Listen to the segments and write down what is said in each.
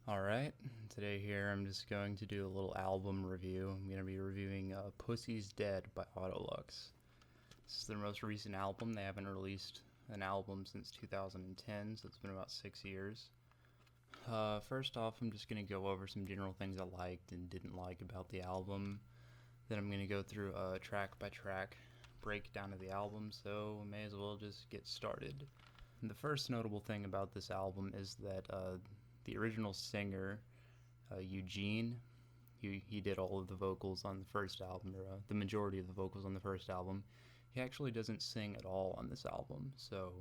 Alright, today here I'm just going to do a little album review. I'm going to be reviewing Pussy's Dead by Autolux. This is their most recent album. They haven't released an album since 2010, so it's been about 6 years. First off, I'm just going to go over some general things I liked and didn't like about the album. Then I'm going to go through a track by track breakdown of the album, so may as well just get started. And the first notable thing about this album is that the original singer, Eugene, he did all of the vocals on the first album, or the majority of the vocals on the first album. He actually doesn't sing at all on this album, so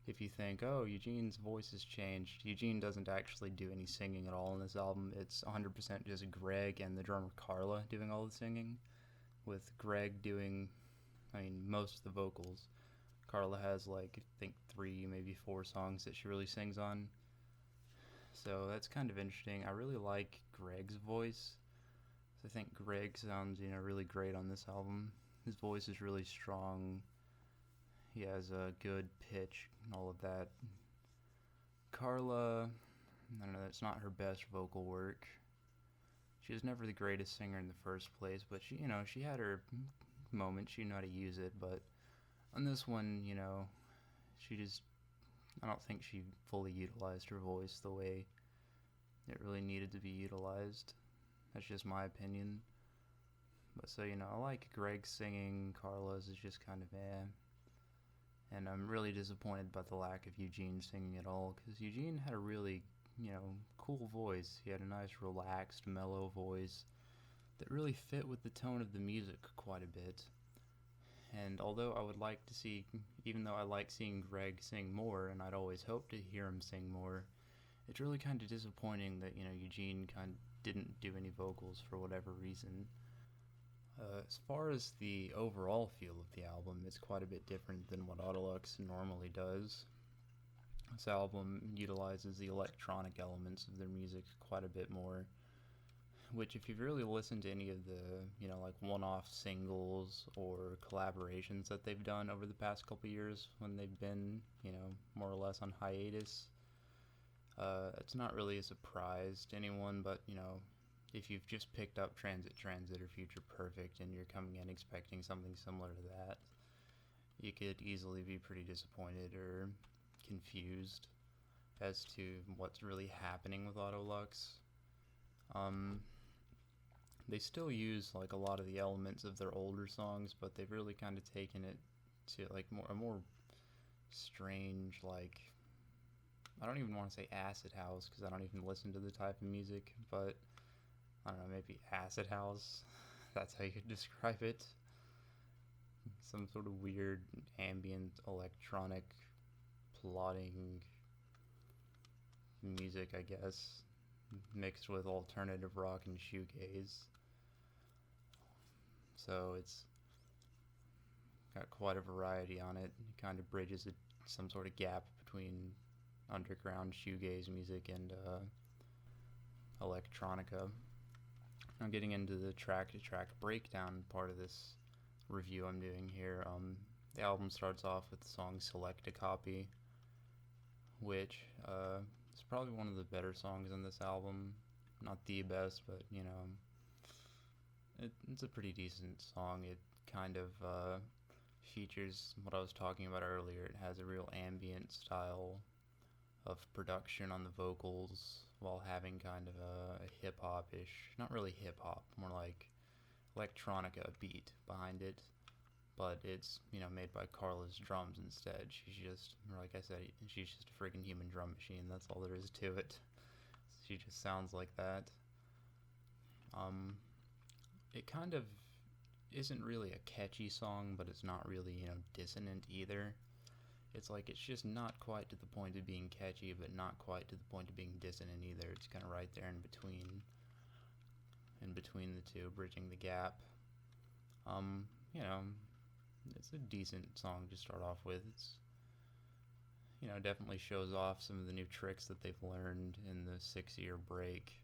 if you think, oh, Eugene's voice has changed, Eugene doesn't actually do any singing at all on this album. It's 100% just Greg and the drummer Carla doing all the singing, with Greg doing, most of the vocals. Carla has, I think 3, maybe 4 songs that she really sings on. So that's kind of interesting. I really like Greg's voice. I think Greg sounds, really great on this album. His voice is really strong. He has a good pitch and all of that. Carla, I don't know, that's not her best vocal work. She was never the greatest singer in the first place, but she had her moments. She knew how to use it, but on this one, I don't think she fully utilized her voice the way it really needed to be utilized. That's just my opinion. But so, I like Greg singing. Carla's is just kind of and I'm really disappointed by the lack of Eugene singing at all, because Eugene had a really, cool voice. He had a nice, relaxed, mellow voice that really fit with the tone of the music quite a bit. And although I would like to see, even though I like seeing Greg sing more, and I'd always hope to hear him sing more, it's really kind of disappointing that, Eugene kind of didn't do any vocals for whatever reason. As far as the overall feel of the album, it's quite a bit different than what Autolux normally does. This album utilizes the electronic elements of their music quite a bit more, which if you've really listened to any of the, one-off singles or collaborations that they've done over the past couple years when they've been, more or less on hiatus, it's not really a surprise to anyone, but, if you've just picked up Transit or Future Perfect and you're coming in expecting something similar to that, you could easily be pretty disappointed or confused as to what's really happening with Autolux. They still use a lot of the elements of their older songs, but they've really kind of taken it to a more strange, I don't even want to say acid house because I don't even listen to the type of music, but I don't know, maybe acid house. That's how you could describe it. Some sort of weird ambient electronic plotting music, I guess, mixed with alternative rock and shoegaze. So it's got quite a variety on it. It kind of bridges some sort of gap between underground shoegaze music and electronica. Now getting into the track-to-track breakdown part of this review I'm doing here, the album starts off with the song Select a Copy, which is probably one of the better songs on this album. Not the best, but, it's a pretty decent song. It kind of features what I was talking about earlier. It has a real ambient style of production on the vocals while having kind of a hip-hop-ish, not really hip-hop, more like electronica beat behind it, but it's, made by Carla's drums instead. She's just, like I said, she's just a freaking human drum machine. That's all there is to it. She just sounds like that. It kind of isn't really a catchy song, but it's not really, dissonant either. It's it's just not quite to the point of being catchy, but not quite to the point of being dissonant either. It's kind of right there in between the two, bridging the gap. It's a decent song to start off with. It's, definitely shows off some of the new tricks that they've learned in the 6-year break.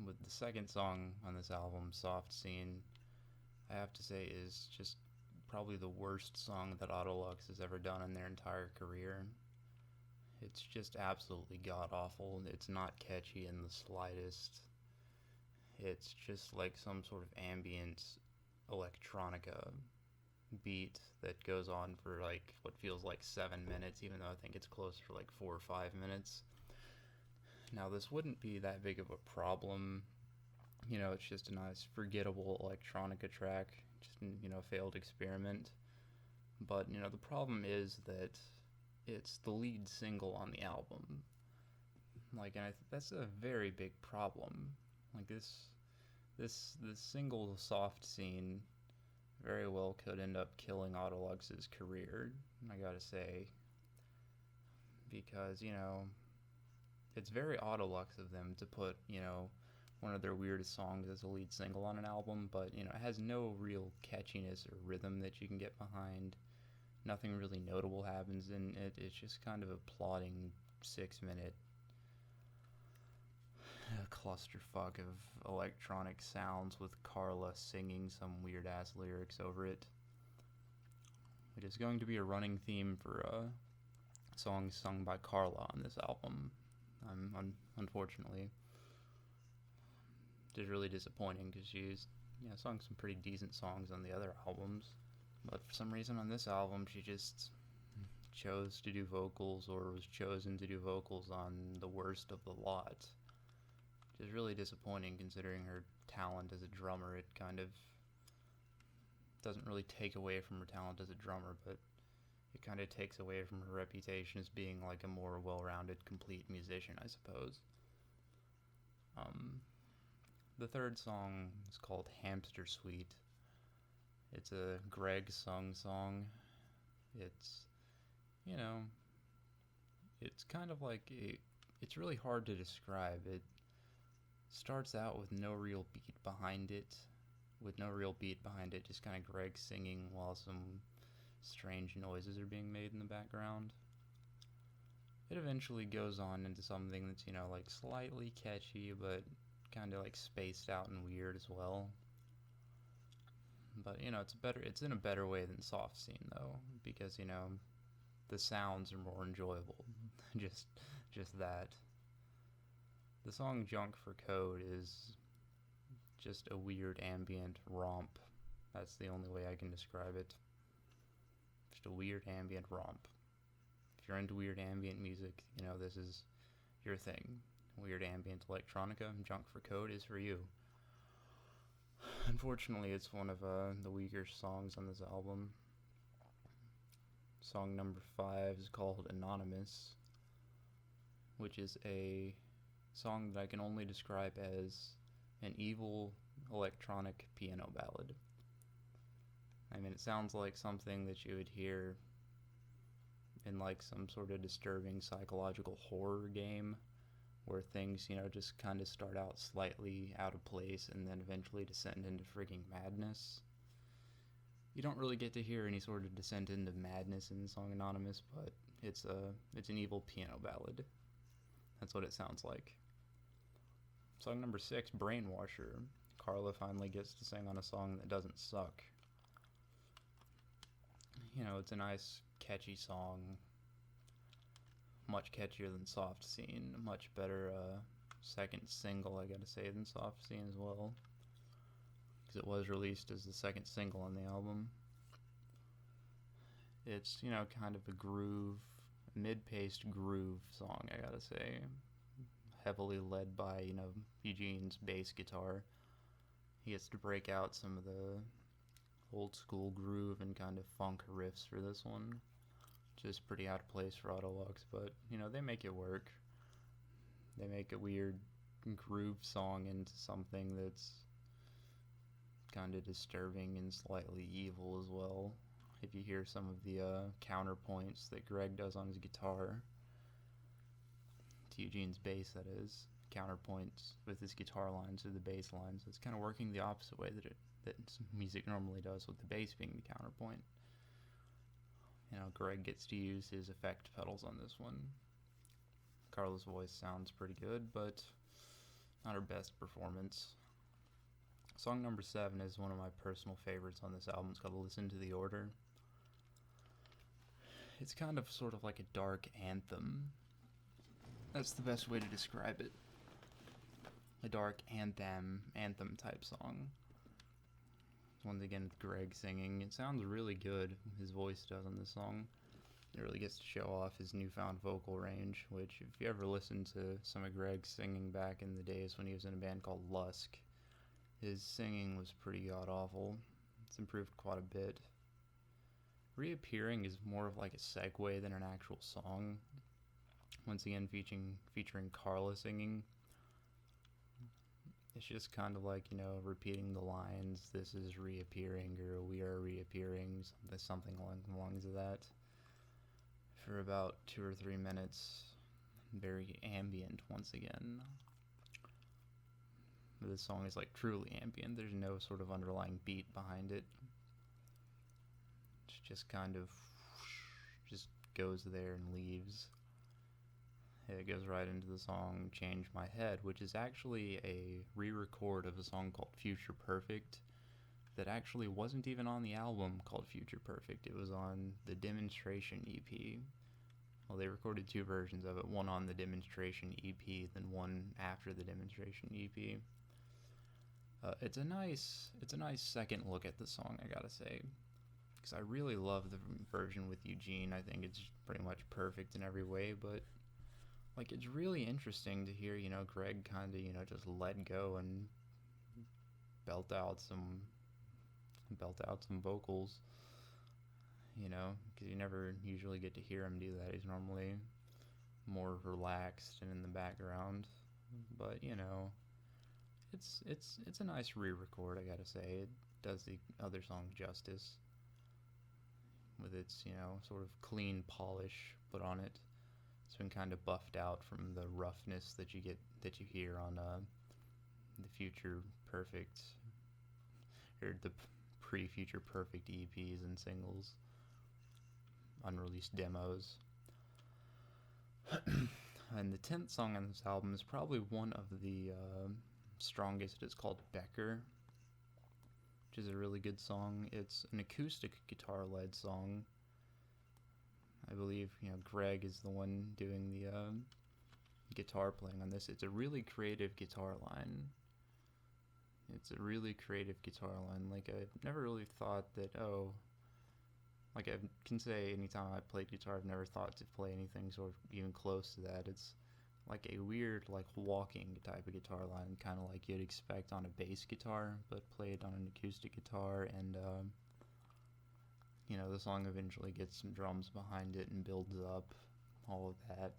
With the second song on this album, Soft Scene, I have to say is just probably the worst song that Autolux has ever done in their entire career. It's just absolutely god awful. It's not catchy in the slightest. It's just like some sort of ambient electronica beat that goes on for like what feels like 7 minutes, even though I think it's closer to like 4 or 5 minutes. Now, this wouldn't be that big of a problem. It's just a nice, forgettable electronica track, just a failed experiment. But the problem is that it's the lead single on the album. Like, and that's a very big problem. Like this single soft scene very well could end up killing Autolux's career, I gotta say, because it's very Autolux of them to put one of their weirdest songs as a lead single on an album, but it has no real catchiness or rhythm that you can get behind. Nothing really notable happens in it. It's just kind of a plodding 6-minute clusterfuck of electronic sounds with Carla singing some weird ass lyrics over it. It is going to be a running theme for songs sung by Carla on this album. Unfortunately, it is really disappointing because she's sung some pretty decent songs on the other albums, but for some reason on this album she just chose to do vocals, or was chosen to do vocals on the worst of the lot. Which is really disappointing considering her talent as a drummer. It kind of doesn't really take away from her talent as a drummer, but it kind of takes away from her reputation as being like a more well-rounded, complete musician, I suppose. The third song is called Hamster Sweet. It's a Greg sung song. It's, it's kind of like it's really hard to describe. It starts out with no real beat behind it. Just kind of Greg singing while some strange noises are being made in the background. It eventually goes on into something that's, like slightly catchy, but kind of like spaced out and weird as well. But, it's in a better way than Soft Scene, though, because, the sounds are more enjoyable. just that. The song Junk for Code is just a weird ambient romp. That's the only way I can describe it. Just a weird ambient romp. If you're into weird ambient music, this is your thing. Weird ambient electronica, Junk for Code is for you. Unfortunately, it's one of the weaker songs on this album. Song number 5 is called Anonymous, which is a song that I can only describe as an evil electronic piano ballad. I mean, it sounds like something that you would hear in like some sort of disturbing psychological horror game where things, just kind of start out slightly out of place and then eventually descend into frigging madness. You don't really get to hear any sort of descent into madness in the song Anonymous, but it's an evil piano ballad. That's what it sounds like. Song number 6, Brainwasher. Carla finally gets to sing on a song that doesn't suck. It's a nice, catchy song. Much catchier than Soft Scene. Much better second single, I gotta say, than Soft Scene as well. Because it was released as the second single on the album. It's, kind of a groove, mid-paced groove song, I gotta say. Heavily led by, Eugene's bass guitar. He gets to break out some of the old school groove and kind of funk riffs for this one. Just pretty out of place for Autolux, but, they make it work. They make a weird groove song into something that's kind of disturbing and slightly evil as well. If you hear some of the counterpoints that Greg does on his guitar, to Eugene's bass, that is, counterpoints with his guitar lines to the bass lines. It's kind of working the opposite way that music normally does, with the bass being the counterpoint. Greg gets to use his effect pedals on this one. Carla's voice sounds pretty good, but not her best performance. Song number 7 is one of my personal favorites on this album. It's called Listen to the Order. It's kind of sort of like a dark anthem. That's the best way to describe it. A dark anthem type song. Once again, with Greg singing, it sounds really good. His voice does on this song. It really gets to show off his newfound vocal range, which, if you ever listen to some of Greg's singing back in the days when he was in a band called Lusk, his singing was pretty god-awful. It's improved quite a bit. Reappearing is more of like a segue than an actual song. Once again, featuring Carla singing. It's just kind of like, repeating the lines, "This is reappearing," or "We are reappearing," something along the lines of that, for about 2 or 3 minutes. Very ambient once again. This song is like truly ambient. There's no sort of underlying beat behind it. It just kind of just goes there and leaves. It goes right into the song "Change My Head," which is actually a re-record of a song called "Future Perfect" that actually wasn't even on the album called "Future Perfect." It was on the Demonstration EP. Well, they recorded 2 versions of it, one on the Demonstration EP, then one after the Demonstration EP. It's a nice second look at the song, I gotta say, because I really love the version with Eugene. I think it's pretty much perfect in every way, but like, it's really interesting to hear, Greg kind of, just let go and belt out some vocals, because you never usually get to hear him do that. He's normally more relaxed and in the background, but, it's a nice re-record, I gotta say. It does the other song justice with its, sort of clean polish put on it. It's been kind of buffed out from the roughness that you hear on the Future Perfect, or the pre-Future Perfect EPs and singles, unreleased demos. And the 10th song on this album is probably one of the strongest. It's called "Becker," which is a really good song. It's an acoustic guitar-led song. I believe, Greg is the one doing the guitar playing on this. It's a really creative guitar line. Like, I've never really thought that, like, I can say anytime I played guitar, I've never thought to play anything sort of even close to that. It's like a weird, like, walking type of guitar line, kind of like you'd expect on a bass guitar, but played on an acoustic guitar, and the song eventually gets some drums behind it and builds up, all of that,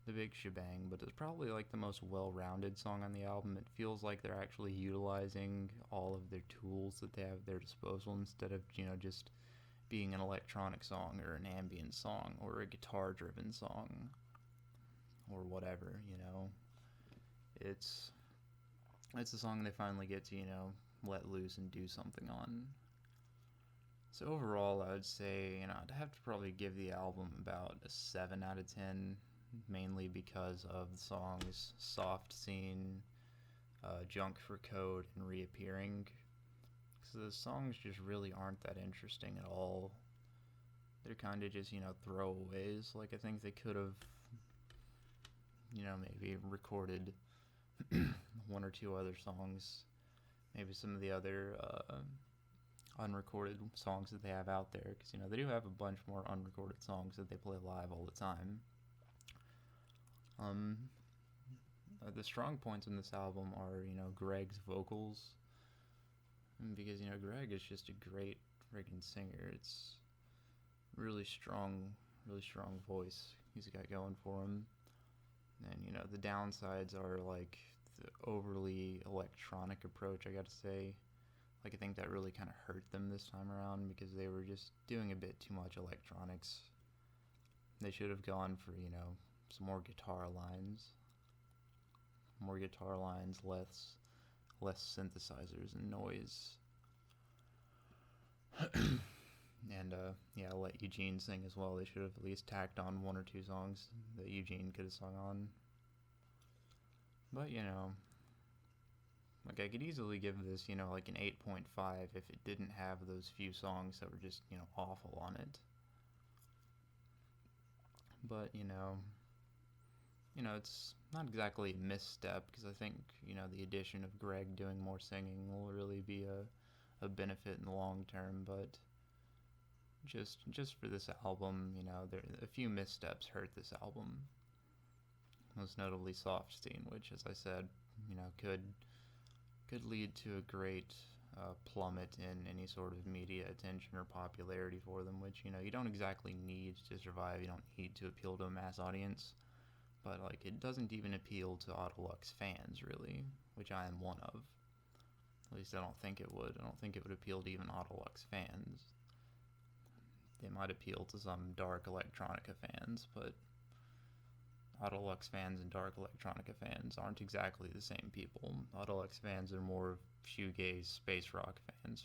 the big shebang. But it's probably like the most well-rounded song on the album. It feels like they're actually utilizing all of their tools that they have at their disposal, instead of, just being an electronic song or an ambient song or a guitar-driven song or whatever. It's a song they finally get to, let loose and do something on. So overall, I would say, I'd have to probably give the album about a 7 out of 10, mainly because of the songs "Soft Scene," "Junk for Code," and "Reappearing." Because the songs just really aren't that interesting at all. They're kind of just, throwaways. Like, I think they could have, maybe recorded 1 or 2 other songs. Maybe some of the other unrecorded songs that they have out there, because they do have a bunch more unrecorded songs that they play live all the time. The strong points in this album are, Greg's vocals, because Greg is just a great friggin' singer. It's really strong voice he's got going for him. And the downsides are like the overly electronic approach, I gotta say. Like, I think that really kind of hurt them this time around, because they were just doing a bit too much electronics. They should have gone for, some more guitar lines. Less synthesizers and noise. And, let Eugene sing as well. They should have at least tacked on 1 or 2 songs that Eugene could have sung on. But, like, I could easily give this, like an 8.5 if it didn't have those few songs that were just, awful on it. But, it's not exactly a misstep because I think, the addition of Greg doing more singing will really be a benefit in the long term, but just for this album, there a few missteps hurt this album. Most notably Softstein, which, as I said, could lead to a great plummet in any sort of media attention or popularity for them, which, you don't exactly need to survive. You don't need to appeal to a mass audience. But, like, it doesn't even appeal to Autolux fans, really, which I am one of. At least I don't think it would. I don't think it would appeal to even Autolux fans. It might appeal to some dark electronica fans, but Autolux fans and dark electronica fans aren't exactly the same people. Autolux fans are more shoegaze, space rock fans,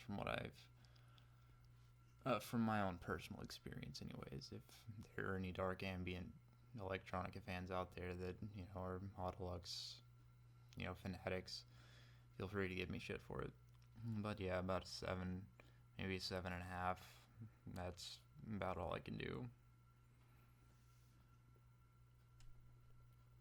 from my own personal experience, anyways. If there are any dark ambient electronica fans out there that are Autolux, fanatics, feel free to give me shit for it. But yeah, about a 7, maybe a 7.5. That's about all I can do.